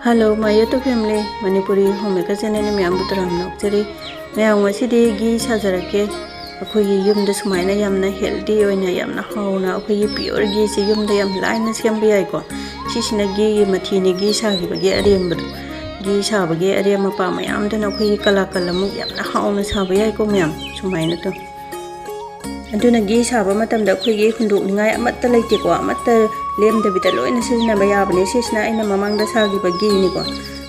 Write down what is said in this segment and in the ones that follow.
Hello, my YouTube family. Manipuri homemaker channel में मैं बुतराम नौकरी मैं आऊँगा सीधे घी साजर के अखोई यumda सुमाइना यमना healthy ओइना यमना हाउना अखोई pure घी से yumda यम लाइन से यम भी आई को चीज़ न घी मथी ने घी सागी बगे अरेम बदो घी साबगे अरेम मपा में आम दन अखोई कला कला मुग यमना हाउना साबे आई को मैं आम सुमाइना तो अदुना घी साबा मतम दा अखोई हुंदुक निगाय अमत्ता लेते को अमत्ता लेम दबिता लोइना सिजना बयाबने सिसना इना ममांग दा सागी बगी नि को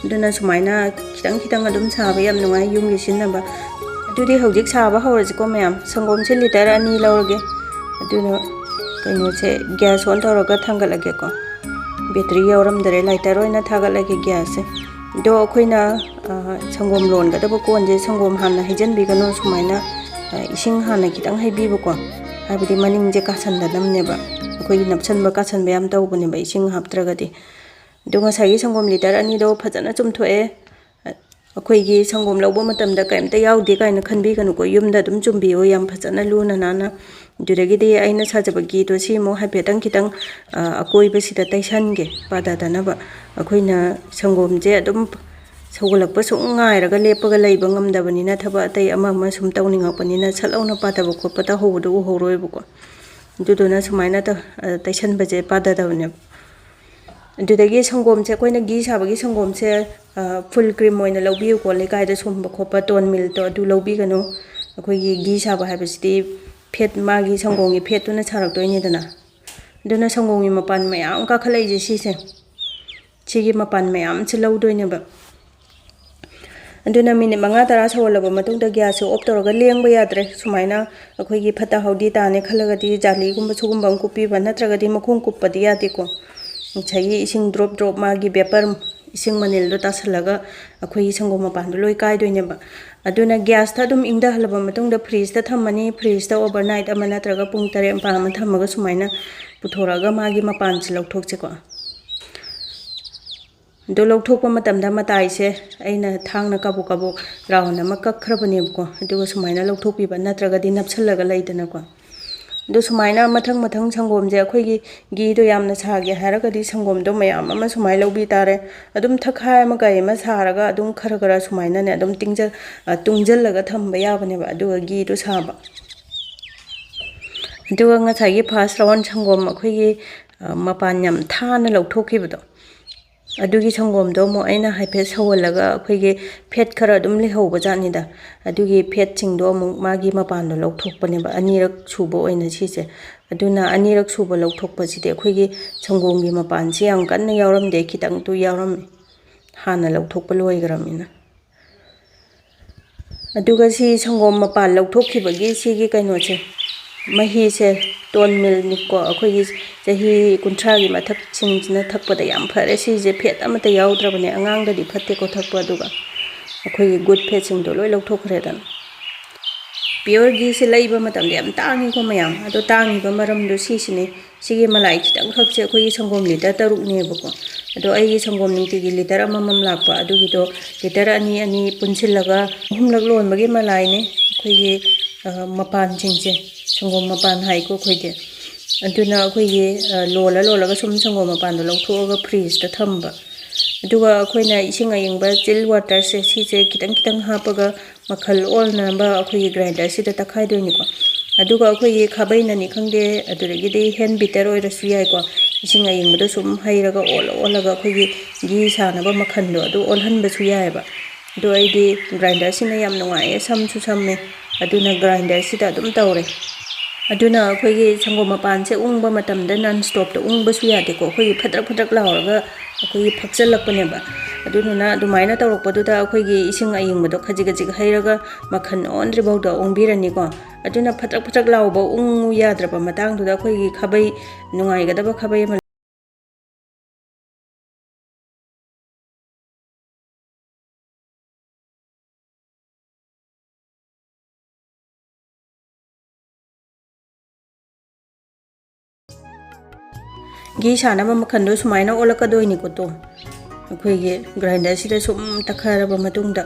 अदुना सुमाइना खितंग खितंग अदुम साबा यम नुगाय युम गी सिनबा अदुदि हौजिक साबा हौरजि को मैम संगोम से लीटर अनि लौरगे अदुना कइनो से गैस ऑन तौरगा थांगलगे को बैटरी यावरम दरे लाइटर ओइना थागलगे गैस से दो अखोइना संगोम लोन गदब कोनजे संगोम हाना हिजन बिगनो सुमाइना इसिंग हाना खितंग हाइबिबको हाइबदि मनिंग कासनदनमनेबा अखोई नपसनबा कासनबा याम तौबनेबा इसिंग हापत्रगदि दुंगा सागी संगोम लीटर अनि दो फजना चुमथोए अखोईगी संगोम लौबो मतमदा कैमता याउदे काइना खनबिगनु को युमदा दुम चुमबियो याम फजना लुना नाना दुरेगिदि आइना साजबगी तो सिमो हाइफेटंग खितंग अकोइबसिदा तैसनगे पादादनबा अखोइना संगोमजे अदुम सौगलकपा सुंगाइरगा लेपगा लैबा ngamdabani thaba atai ama sum tawningapanina salawna pataba khopata hobudu uhoroibako duduna sumaina ta taisan baje padadawne dudagi sangom se koina gi sabagi sangom se full cream oina lawbi ko lekai da sumba khopa ton mil to du lawbi gano akoi gi saba habasti phet magi sangongi phetuna charak toini dana duna sangongi mapan mayam ka khalai je si se chigi mapan mayam che lawdoine ba अदुना minute मंगा तरा सवलब मतुंग gas off तौरगा लेंब याद्रे सुमाइना अखोई फता हौदी ताने खलगदी जालीगुंब सुगुंब कुपीब नत्रगदी मखों कुप्पदी यादेको छाई इसिंग drop drop मागी paper इसिंग Manil दो तासलगा अखोई संगो मपान लोई कायदोइनेबा अदुना गैस था दुम इंगदा हलब मतुंग फ्रीज ता थमनी फ्रीज ता ओवरनाइट अमा नत्रगा पुंग तरे पाम थमगा सुमाइना पुथोरगा मागी मपान से लौथोकसेको दो लौथोकपा मतमदा मताइसे अइना थांगना काबु काबु राउंड अमा कखरबनेबको अदुगा सुमाइना लौथोकपिबा नत्रगदी नपसलगा लैदनाको दो सुमाइना मथंग मथंग संगोमजे अखोइगी गीदो यामना सागे हारगदी संगोमदो मयाम अमा सुमाइ लौबि तारे अदुम थखाय अमा गायमा सारगा अदुम खरगरा सुमाइना ने अदुम तुंगजलगा थंबा याबनेबा अदुगा गीदो साबा अदुगा ngasagi first round संगोम अखोइगी मपान याम थाना लौथोकिबदो अदुगी संगोमदो मो आइना हाइफे सवलगा अखोइगे फेट खरा अदुम लेहौबा जानिदा अदुगी फेट सिंगदो मु मागी मपानदो लौथोकपनेबा अनिरक सुबो ओइना सिसे अदुना अनिरक सुबो लौथोकपसिदे अखोइगे संगोमगी मपानसे याम कन्ना यावरमदे खितंग तु यावरम हाना लौथोकपा लोइगरमिना अदुगा सि संगोम मपान लौथोकखिबगी सिगी कैनोसे मही से टोन मिल निको अखोई चाही कुंथ्रागी मथक सिंजना थकपदा याम फरे सिजे फेट अमता याउद्रबने अंगांगदि फत्ते को थकपा अदुगा अखोई गुड फेट सिंगदो लोइ लौथोखरेदन प्योर घी से लैबा मतमदे याम तांगी को मयाम अदो तांगीबा मरमदो सिसिने सिगे मलाई खितंग खकसे अखोई संगोम लीटर तरुक नेबको अदो आई संगोम निंतिगी लीटर अममम लाकपा अदुगिदो लीटर अनि अनि पुनसिलगा हुमलक लोनबगे मलाइने अखोई मपान सिंगसे संगोम मपान हाइको खोइदे अदुना अखोइगे लोलगा सुम संगोम मपान लौथोगा फ्रीज ता थंबा अदुगा अखोइना इसिंग अयंबा चिल वाटर से सिसे खितंग खितंग हापगा मखल ओलनाबा अखोइगे ग्राइंडर सिदा तखाइदोइनिको अदुगा अखोइगे खाबैनानि खंगदे अदुरगिदे हैंड बीटर ओइरसु याइको इसिंग अयंबदो सुम हाइरगा ओलगा अखोइगे घी सानबा मखनदो अदु ओलहनबसु याइबा दो आइदे ग्राइंडर सिना याम नुंगाए समसु सmme अदुना ग्राइंडर सिदा अदुम तौरे अदुना अखोइगे संगोम मपान से उंगबा मतमदा नॉन स्टॉप तो उंगबसु यादेको अखोइगे फत्रक फत्रक लावरगा अखोइगे फक्चलकपनेबा अदुना अदुमाइना तौरकपदुदा अखोइगे इसिंग अयंबदो खजिग खजिग हैरगा मखन ओनद्रिबौदा उंगबिरनिको अदुना फत्रक फत्रक लावबा उंगु याद्रबा मतांगदुदा अखोइगे खबै नुंगाइगदबा खबै घी सानबा मखनदो सुमाइना ओलकदोइनिको तो अखोइगे ग्राइंडर सिदा सुम तखरबा मतुंगदा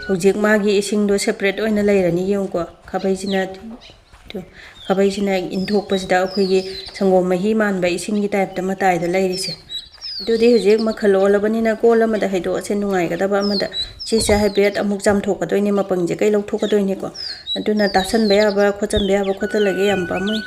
हौजिक मागी इसिंगदो सेपरेट ओइना लैरनि येंको खबैसिना इंथोकपसिदा अखोइगे संगोम मही मानबा इसिंगी टाइप ता मताइदा लैरिसे ꯑꯗꯨꯗꯤ ꯍꯧꯖꯤꯛ ꯃꯈꯜ ꯑꯣꯜꯂꯕꯅꯤꯅ ꯀꯣꯜ ꯑꯃꯗ ꯍꯩꯗꯣꯛꯑꯁꯦ ꯅꯨꯡꯉꯥꯏꯒꯗꯕ ꯑꯃꯗ ꯁꯤꯁꯦ ꯍꯥꯏꯐꯦꯠ ꯑꯃꯨꯛ ꯆꯥꯝꯊꯣꯛꯀꯗꯣꯏꯅꯦ ꯃꯄꯪꯁꯦ ꯀꯩ ꯂꯧꯊꯣꯛꯀꯗꯣꯏꯅꯦꯀꯣ ꯑꯗꯨꯅ ꯇꯥꯁꯟꯕ ꯌꯥꯕ ꯈꯣꯠꯆꯟꯕ ꯌꯥꯕ ꯈꯣꯠꯆꯜꯂꯒꯦ ꯌꯥꯝ ꯄꯥꯝꯃꯨꯏ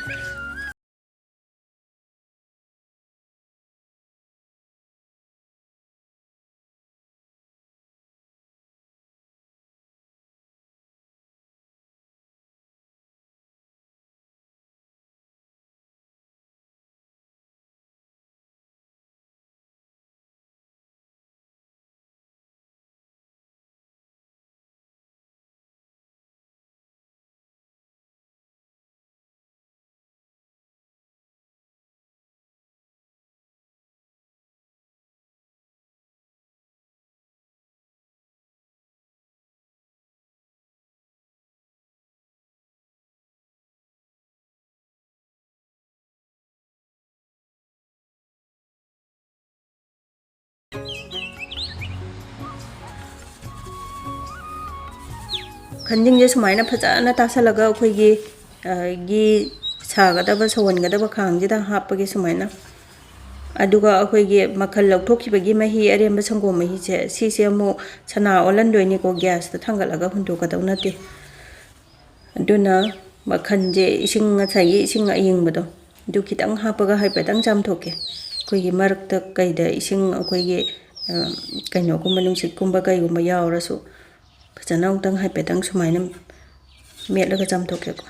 ꯈꯟꯖꯤꯡꯁꯦ ꯁꯨꯃꯥꯏꯅ ꯐꯖꯅ ꯇꯥꯁꯜꯂꯒ ꯑꯩꯈꯣꯏꯒꯤ ꯒꯤ ꯁꯥꯒꯗꯕ ꯁꯧꯍꯟꯒꯗꯕ ꯈꯥꯡꯁꯤꯗ ꯍꯥꯞꯄꯒꯦ ꯁꯨꯃꯥꯏꯅ ꯑꯗꯨꯒ ꯑꯩꯈꯣꯏꯒꯤ ꯃꯈꯜ ꯂꯧꯊꯣꯛꯈꯤꯕꯒꯤ ꯃꯍꯤ ꯑꯔꯦꯝꯕ ꯁꯪꯒꯣꯝ ꯃꯍꯤꯁꯦ ꯁꯤꯁꯦ ꯑꯃꯨꯛ ꯁꯅꯥ ꯑꯣꯜꯍꯟꯗꯣꯏꯅꯤꯀꯣ ꯒ꯭ꯌꯥꯁꯇ ꯊꯥꯡꯒꯠꯂꯒ ꯍꯨꯟꯗꯣꯛꯀꯗꯧ ꯅꯠꯇꯦ ꯑꯗꯨꯅ ꯃꯈꯜꯁꯦ ꯏꯁꯤꯡ ꯉꯁꯥꯏꯒꯤ ꯏꯁꯤꯡ ꯑꯌꯤꯡꯕꯗꯣ ꯑꯗꯨ ꯈꯤꯇꯪ ꯍꯥꯞꯄꯒ ꯍꯥꯏꯐꯦꯠꯇꯪ ꯆꯥꯝꯊꯣꯛꯀꯦ ꯑꯩꯈꯣꯏꯒꯤ ꯃꯔꯛꯇ ꯀꯩꯗ ꯏꯁꯤꯡ ꯑꯩꯈꯣꯏꯒꯤ ꯀꯩꯅꯣꯒꯨꯝꯕ ꯅꯨꯡꯁꯤꯠꯀꯨꯝꯕ ꯀꯩꯒꯨꯝꯕ ꯌꯥꯎꯔꯁꯨ ꯐꯖꯅ ꯑꯃꯨꯛꯇꯪ ꯍꯥꯏꯐꯦꯠꯇꯪ ꯁꯨꯃꯥꯏꯅ ꯃꯦꯠꯂꯒ ꯆꯥꯝꯊꯣꯛꯀꯦꯀꯣ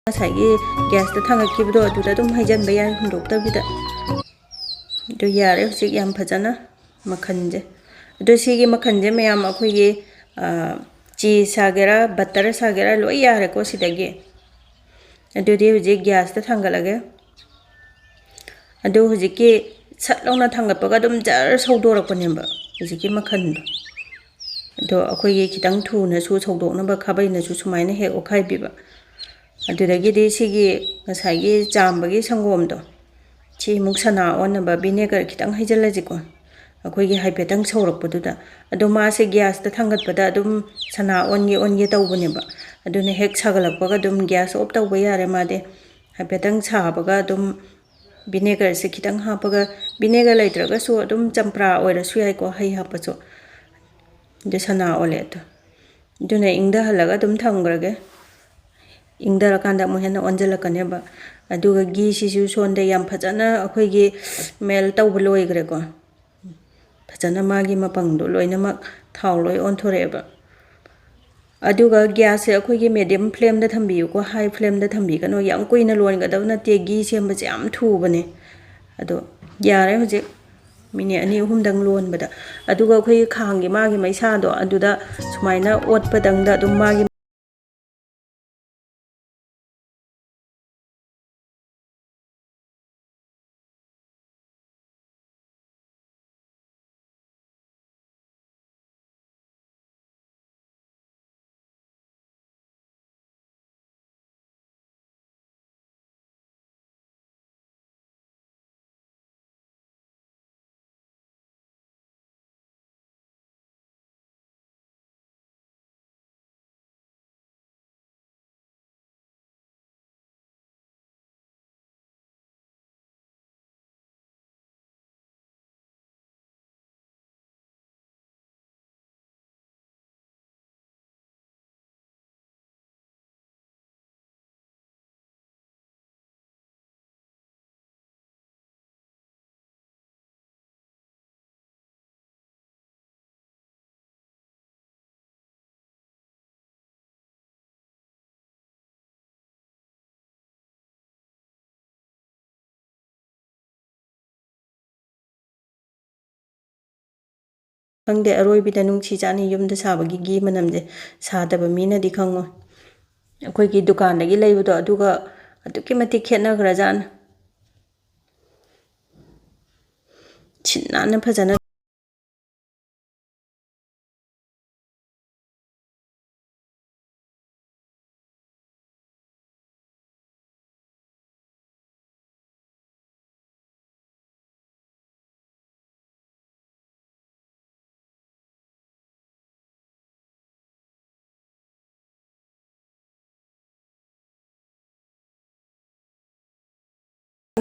ꯉꯁꯥꯏꯒꯤ ꯒ꯭ꯌꯥꯁꯇ ꯊꯥꯡꯒꯠꯈꯤꯕꯗꯣ ꯑꯗꯨꯗ ꯑꯗꯨꯝ ꯍꯩꯖꯤꯟꯕ ꯌꯥꯏ ꯍꯨꯟꯗꯣꯛꯇꯕꯤꯗ ꯑꯗꯨ ꯌꯥꯔꯦ ꯍꯧꯖꯤꯛ ꯌꯥꯝ ꯐꯖꯅ ꯃꯈꯟꯁꯦ ꯑꯗꯨ ꯁꯤꯒꯤ ꯃꯈꯟꯁꯦ ꯃꯌꯥꯝ ꯑꯩꯈꯣꯏꯒꯤ ꯆꯤꯁ ꯁꯥꯒꯦꯔꯥ ꯕꯠꯇꯔ ꯁꯥꯒꯦꯔꯥ ꯂꯣꯏ ꯌꯥꯔꯦꯀꯣ ꯁꯤꯗꯒꯤ ꯑꯗꯨꯗꯤ ꯍꯧꯖꯤꯛ ꯒ꯭ꯌꯥꯁꯇ ꯊꯥꯡꯒꯠꯂꯒꯦ ꯑꯗꯨ ꯍꯧꯖꯤꯛꯀꯤ ꯁꯠ ꯂꯥꯎꯅ ꯊꯥꯡꯒꯠꯄꯒ ꯑꯗꯨꯝ ꯖꯔ ꯁꯧꯗꯣꯔꯛꯄꯅꯦꯕ ꯍꯧꯖꯤꯛꯀꯤ ꯃꯈꯟꯗꯣ ꯑꯗꯣ ꯑꯩꯈꯣꯏꯒꯤ ꯈꯤꯇꯪ ꯊꯨꯅꯁꯨ ꯁꯧꯗꯣꯛꯅꯕ ꯈꯥꯕꯩꯅꯁꯨ ꯁꯨꯃꯥꯏꯅ ꯍꯦꯛ ꯑꯣꯠꯈꯥꯏꯕꯤꯕ ꯑꯗꯨꯗꯒꯤꯗꯤ ꯁꯤꯒꯤ ꯉꯁꯥꯏꯒꯤ ꯆꯥꯝꯕꯒꯤ ꯁꯪꯒꯣꯝꯗꯣ ꯁꯤ ꯑꯃꯨꯛ ꯁꯅꯥ ꯑꯣꯟꯅꯕ ꯚꯤꯅꯦꯒꯔ ꯈꯤꯇꯪ ꯍꯩꯖꯤꯜꯂꯁꯤꯀꯣ ꯑꯩꯈꯣꯏꯒꯤ ꯍꯥꯏꯐꯦꯠꯇꯪ ꯁꯧꯔꯛꯄꯗꯨꯗ ꯑꯗꯣ ꯃꯥꯁꯦ ꯒ꯭ꯌꯥꯁꯇ ꯊꯥꯡꯒꯠꯄꯗ ꯑꯗꯨꯝ ꯁꯅꯥ ꯑꯣꯟꯒꯦ ꯇꯧꯕꯅꯦꯕ ꯑꯗꯨꯅ ꯍꯦꯛ ꯁꯥꯒꯠꯂꯛꯄꯒ ꯑꯗꯨꯝ ꯒ꯭ꯌꯥꯁ ꯑꯣꯐ ꯇꯧꯕ ꯌꯥꯔꯦ ꯃꯥꯗꯤ ꯍꯥꯏꯐꯦꯠꯇꯪ ꯁꯥꯕꯒ ꯑꯗꯨꯝ ꯚꯤꯅꯦꯒꯔꯁꯦ ꯈꯤꯇꯪ ꯍꯥꯞꯄꯒ ꯚꯤꯅꯦꯒꯔ ꯂꯩꯇ꯭ꯔꯒꯁꯨ ꯑꯗꯨꯝ ꯆꯝꯄ꯭ꯔꯥ ꯑꯣꯏꯔꯁꯨ ꯌꯥꯏꯀꯣ ꯍꯩ ꯍꯥꯞꯄꯁꯨ ꯑꯗꯨ ꯁꯅꯥ ꯑꯣꯜꯂꯦ ꯑꯗꯣ ꯑꯗꯨꯅ ꯏꯪꯊꯍꯜꯂꯒ ꯑꯗꯨꯝ ꯊꯝꯈ꯭ꯔꯒꯦ ꯏꯪꯊꯔꯀꯥꯟꯗ ꯑꯃꯨꯛ ꯍꯦꯟꯅ ꯑꯣꯟꯁꯤꯜꯂꯛꯀꯅꯦꯕ ꯑꯗꯨꯒ ꯘꯤꯁꯤꯁꯨ ꯁꯣꯟꯗ ꯌꯥꯝ ꯐꯖꯅ ꯑꯩꯈꯣꯏꯒꯤ ꯃꯦꯜ ꯇꯧꯕ ꯂꯣꯏꯈ꯭ꯔꯦꯀꯣ ꯐꯖꯅ ꯃꯥꯒꯤ ꯃꯄꯪꯗꯣ ꯂꯣꯏꯅꯃꯛ ꯊꯥꯎ ꯂꯣꯏ ꯑꯣꯟꯊꯣꯔꯛꯑꯦꯕ ꯑꯗꯨꯒ ꯒ꯭ꯌꯥꯁꯁꯦ ꯑꯩꯈꯣꯏꯒꯤ ꯃꯦꯗꯤꯌꯝ ꯐ꯭ꯂꯦꯝꯗ ꯊꯝꯕꯤꯌꯨꯀꯣ ꯍꯥꯏ ꯐ꯭ꯂꯦꯝꯗ ꯊꯝꯕꯤꯒꯅꯨ ꯌꯥꯝ ꯀꯨꯏꯅ ꯂꯣꯟꯒꯗꯕ ꯅꯠꯇꯦ ꯘꯤ ꯁꯦꯝꯕꯁꯦ ꯌꯥꯝ ꯊꯨꯕꯅꯦ ꯑꯗꯣ ꯌꯥꯔꯦ ꯍꯧꯖꯤꯛ ꯃꯤꯅꯤꯠ 2-3ꯗꯪ ꯂꯣꯟꯕꯗ ꯑꯗꯨꯒ ꯑꯩꯈꯣꯏꯒꯤ ꯈꯥꯡꯒꯤ ꯃꯥꯒꯤ ꯃꯩꯁꯥꯗꯣ ꯑꯗꯨꯗ ꯁꯨꯃꯥꯏꯅ ꯑꯣꯠꯄꯗꯪꯗ ꯑꯗꯨꯝ ꯃꯥꯒꯤ ꯈꯪꯗꯦ ꯑꯔꯣꯏꯕꯤꯗ ꯅꯨꯡꯁꯤ ꯆꯥꯅꯤ ꯌꯨꯝꯗ ꯁꯥꯕꯒꯤ ꯘꯤ ꯃꯅꯝꯁꯦ ꯁꯥꯗꯕ ꯃꯤꯅꯗꯤ ꯈꯪꯉꯣꯏ ꯑꯩꯈꯣꯏꯒꯤ ꯗꯨꯀꯥꯟꯗꯒꯤ ꯂꯩꯕꯗꯣ ꯑꯗꯨꯒ ꯑꯗꯨꯛꯀꯤ ꯃꯇꯤꯛ ꯈꯦꯠꯅꯈ꯭ꯔꯖꯥꯠꯅꯤ ꯁꯤꯠ ꯅꯥꯟꯅ ꯐꯖꯅ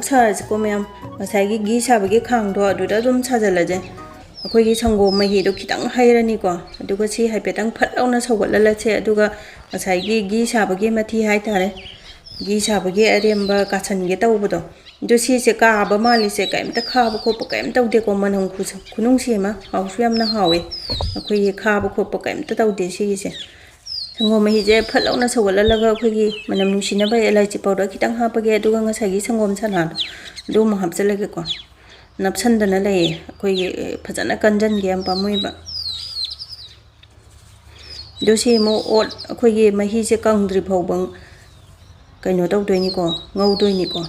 사라지고 매am ngसाꯏꯒꯤ ghee 사ꯕꯒꯤ ꯈꯥꯡꯗꯣ ꯑꯗꯨꯗ ꯑꯗꯨꯝ ꯁꯥꯖꯜꯂꯖꯦ ꯑꯩꯈꯣꯏꯒꯤ ꯁꯪꯒꯣꯝ ꯃꯍꯤꯗꯣ ꯈꯤꯇꯪ ꯍꯩꯔꯅꯤꯀꯣ ꯑꯗꯨꯒ ꯁꯤ ꯍꯥꯏꯐꯦꯠꯇꯪ ꯐꯠ ꯂꯥꯎꯅ ꯁꯧꯒꯠꯍꯜꯂꯁꯦ ꯑꯗꯨꯒ ngसाꯏꯒꯤ ghee ꯁꯥꯕꯒꯤ ꯃꯊꯤ ꯍꯥꯏꯇꯥꯔꯦ ghee ꯁꯥꯕꯒꯤ ꯑꯔꯦꯝꯕ ꯀꯥꯁꯟꯒꯦ ꯇꯧꯕꯗꯣ ꯑꯗꯨ ꯁꯤꯁꯦ ꯀꯥꯕ ꯃꯥꯜꯂꯤꯁꯦ ꯀꯩꯝꯇ ꯈꯥꯕ ꯈꯣꯠꯄ ꯀꯩꯝ ꯇꯧꯗꯦꯀꯣ ꯃꯅꯝ ꯈꯨꯅꯨꯡꯁꯤ ꯑꯃ ꯍꯥꯎꯁꯨ ꯌꯥꯝꯅ ꯍꯥꯎꯋꯦ ꯑꯩꯈꯣꯏꯒꯤ ꯈꯥꯕ ꯈꯣꯠꯄ ꯀꯩꯝꯇ ꯇꯧꯗꯦ ꯁꯤꯒꯤꯁꯦ ꯁꯪꯒꯣꯝ ꯃꯍꯤꯁꯦ ꯐꯠ ꯂꯥꯎꯅ ꯁꯧꯒꯠꯍꯜꯂꯒ ꯑꯩꯈꯣꯏꯒꯤ ꯃꯅꯝ ꯅꯨꯡꯁꯤꯅꯕ ꯏꯂꯥꯏꯆꯤ ꯄꯥꯎꯗꯔ ꯈꯤꯇꯪ ꯍꯥꯞꯄꯒꯦ ꯑꯗꯨꯒ ngसाꯏꯒꯤ ꯁꯪꯒꯣꯝ ꯁꯅꯥꯗꯣ ꯑꯗꯨ ꯑꯃꯨꯛ ꯍꯥꯞꯆꯜꯂꯒꯦꯀꯣ ꯅꯞꯁꯟꯗꯅ ꯂꯩꯌꯦ ꯑꯩꯈꯣꯏꯒꯤ ꯐꯖꯅ ꯀꯟꯖꯟꯒꯦ ꯌꯥꯝ ꯄꯥꯝꯃꯨꯏꯕ ꯑꯗꯨ ꯁꯤ ꯑꯃꯨꯛ ꯑꯩꯈꯣꯏꯒꯤ ꯃꯍꯤꯁꯦ ꯀꯪꯗ꯭ꯔꯤ ꯐꯥꯎꯕ ꯀꯩꯅꯣ ꯇꯧꯗꯣꯏꯅꯤꯀꯣ ꯉꯧꯗꯣꯏꯅꯤꯀꯣ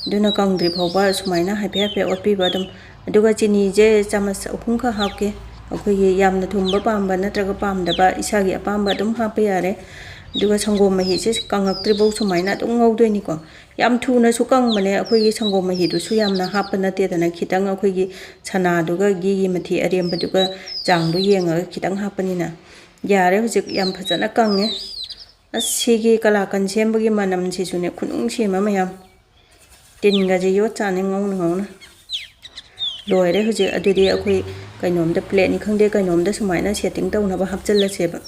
ꯑꯗꯨꯅ ꯀꯪꯗ꯭ꯔꯤ ꯐꯥꯎꯕ ꯁꯨꯃꯥꯏꯅ ꯍꯥꯏꯐꯦꯠ ꯍꯥꯏꯐꯦꯠ ꯑꯣꯠꯄꯤꯕ ꯑꯗꯨꯝ ꯑꯗꯨꯒ ꯆꯤꯅꯤꯁꯦ ꯆꯥꯃꯁ 3 ꯈꯛ ꯍꯥꯞꯀꯦ ꯑꯩꯈꯣꯏꯒꯤ ꯌꯥꯝꯅ ꯊꯨꯝꯕ ꯄꯥꯝꯕ ꯅꯠꯇ꯭ꯔꯒ ꯄꯥꯝꯗꯕ ꯏꯁꯥꯒꯤ ꯑꯄꯥꯝꯕ ꯑꯗꯨꯝ ꯍꯥꯞꯄ ꯌꯥꯔꯦ ꯑꯗꯨꯒ ꯁꯪꯒꯣꯝ ꯃꯍꯤꯁꯦ ꯀꯪꯉꯛꯇ꯭ꯔꯤꯐꯥꯎ ꯁꯨꯃꯥꯏꯅ ꯑꯗꯨꯝ ꯉꯧꯗꯣꯏꯅꯤꯀꯣ ꯌꯥꯝ ꯊꯨꯅꯁꯨ ꯀꯪꯕꯅꯦ ꯑꯩꯈꯣꯏꯒꯤ ꯁꯪꯒꯣꯝ ꯃꯍꯤꯗꯨꯁꯨ ꯌꯥꯝꯅ ꯍꯥꯞꯄ ꯅꯠꯇꯦꯗꯅ ꯈꯤꯇꯪ ꯑꯩꯈꯣꯏꯒꯤ ꯁꯅꯥꯗꯨꯒ ꯘꯤꯒꯤ ꯃꯊꯤ ꯑꯔꯦꯝꯕꯗꯨꯒ ꯆꯥꯡꯗꯣ ꯌꯦꯡꯉꯒ ꯈꯤꯇꯪ ꯍꯥꯞꯄꯅꯤꯅ ꯌꯥꯔꯦ ꯍꯧꯖꯤꯛ ꯌꯥꯝ ꯐꯖꯅ ꯀꯪꯉꯦ ꯑꯁ ꯁꯤꯒꯤ ꯀꯂꯥꯀꯟ ꯁꯦꯝꯕꯒꯤ ꯃꯅꯝꯁꯤꯁꯨꯅꯦ ꯈꯨꯅꯨꯡꯁꯤ ꯑꯃ ꯃꯌꯥꯝ ꯇꯤꯟꯒꯁꯦ ꯌꯣꯠ ꯆꯥꯅꯤ ꯉꯧꯅ ꯉꯧꯅ ꯂꯣꯏꯔꯦ ꯍꯧꯖꯤꯛ ꯑꯗꯨꯗꯤ ꯑꯩꯈꯣꯏ ꯀꯩꯅꯣꯝꯗ ꯄ꯭ꯂꯦꯠꯅꯤ ꯈꯪꯗꯦ ꯀꯩꯅꯣꯝꯗ ꯁꯨꯃꯥꯏꯅ ꯁꯦꯠꯇꯤꯡ ꯇꯧꯅꯕ ꯍꯥꯞꯆꯜꯂꯁꯦꯕ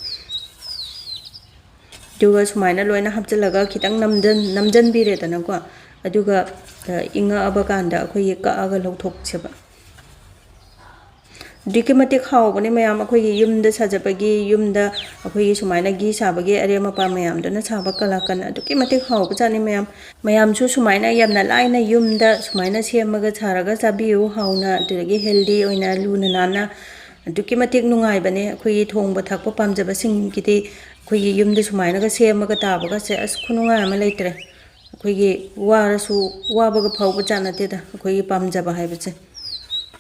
ꯑꯗꯨꯒ ꯁꯨꯃꯥꯏꯅ ꯂꯣꯏꯅ ꯍꯥꯞꯆꯜꯂꯒ ꯈꯤꯇꯪ ꯅꯝꯖꯟꯕꯤꯔꯦꯗꯅꯀꯣ ꯑꯗꯨꯒ ꯏꯪꯉꯛꯑꯕ ꯀꯥꯟꯗ ꯑꯩꯈꯣꯏꯒꯤ ꯀꯛꯑꯒ ꯂꯧꯊꯣꯛꯁꯦꯕ ꯑꯗꯨꯛꯀꯤ ꯃꯇꯤꯛ ꯍꯥꯎꯕꯅꯦ ꯃꯌꯥꯝ ꯑꯩꯈꯣꯏꯒꯤ ꯌꯨꯝꯗ ꯁꯥꯖꯕꯒꯤ ꯌꯨꯝꯗ ꯑꯩꯈꯣꯏꯒꯤ ꯁꯨꯃꯥꯏꯅ ghee ꯁꯥꯕꯒꯤ ꯑꯔꯦꯝ ꯑꯄꯥ ꯃꯌꯥꯝꯗꯨꯅ ꯁꯥꯕ ꯀꯂꯥꯀꯟ ꯑꯗꯨꯛꯀꯤ ꯃꯇꯤꯛ ꯍꯥꯎꯕꯖꯥꯠꯅꯤ ꯃꯌꯥꯝꯁꯨ ꯁꯨꯃꯥꯏꯅ ꯌꯥꯝꯅ ꯂꯥꯏꯅ ꯌꯨꯝꯗ ꯁꯨꯃꯥꯏꯅ ꯁꯦꯝꯃꯒ ꯁꯥꯔꯒ ꯆꯥꯕꯤꯌꯨ ꯍꯥꯎꯅ ꯑꯗꯨꯗꯒꯤ ꯍꯦꯜꯗꯤ ꯑꯣꯏꯅ ꯂꯨꯅ ꯅꯥꯟꯅ ꯑꯗꯨꯛꯀꯤ ꯃꯇꯤꯛ ꯅꯨꯡꯉꯥꯏꯕꯅꯦ ꯑꯩꯈꯣꯏꯒꯤ ꯊꯣꯡꯕ ꯊꯥꯛꯄ ꯄꯥꯝꯖꯕꯁꯤꯡꯒꯤꯗꯤ ꯑꯩꯈꯣꯏꯒꯤ ꯌꯨꯝꯗ ꯁꯨꯃꯥꯏꯅꯒ ꯁꯦꯝꯃꯒ ꯇꯥꯕꯒꯁꯦ ꯑꯁ ꯈꯨꯅꯨꯡꯉꯥꯏ ꯑꯃ ꯂꯩꯇ꯭ꯔꯦ ꯑꯩꯈꯣꯏꯒꯤ ꯋꯥꯔꯁꯨ ꯋꯥꯕꯒ ꯐꯥꯎꯕ ꯖꯥꯠ ꯅꯠꯇꯦꯗ ꯑꯩꯈꯣꯏꯒꯤ ꯄꯥꯝꯖꯕ ꯍꯥꯏꯕꯁꯦ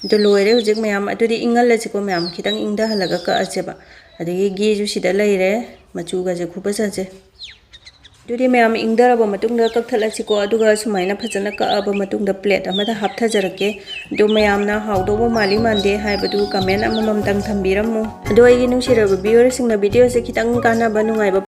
ꯑꯗꯨ ꯂꯣꯏꯔꯦ ꯍꯧꯖꯤꯛ ꯃꯌꯥꯝ ꯑꯗꯨꯗꯤ ꯏꯪꯍꯜꯂꯁꯤꯀꯣ ꯃꯌꯥꯝ ꯈꯤꯇꯪ ꯏꯪꯊꯍꯜꯂꯒ ꯀꯛꯑꯁꯦꯕ ꯑꯗꯒꯤ ꯘीꯁꯨ ꯁꯤꯗ ꯂꯩꯔꯦ ꯃꯆꯨꯒꯁꯦ ꯈꯨꯐꯖꯁꯦ ꯑꯗꯨꯗꯤ ꯃꯌꯥꯝ ꯏꯪꯊꯔꯕ ꯃꯇꯨꯡꯗ ꯀꯛꯊꯠꯂꯁꯤꯀꯣ ꯑꯗꯨꯒ ꯁꯨꯃꯥꯏꯅ ꯐꯖꯅ ꯀꯛꯑꯕ ꯃꯇꯨꯡꯗ ꯄ꯭ꯂꯦꯠ ꯑꯃꯗ ꯍꯥꯞꯊꯖꯔꯛꯀꯦ ꯑꯗꯨ ꯃꯌꯥꯝꯅ ꯍꯥꯎꯗꯧꯕ ꯃꯥꯜꯂꯤ ꯃꯥꯟꯗꯦ ꯍꯥꯏꯕꯗꯨ ꯀꯃꯦꯟ ꯑꯃꯃꯝꯇꯪ ꯊꯝꯕꯤꯔꯝꯃꯨ ꯑꯗꯣ ꯑꯩꯒꯤ ꯅꯨꯡꯁꯤꯔꯕ ꯚꯤꯌꯨꯋꯔꯁꯤꯡꯅ ꯚꯤꯗꯤꯑꯣꯁꯦ ꯈꯤꯇꯪ ꯀꯥꯟꯅꯕ ꯅꯨꯡꯉꯥꯏꯕ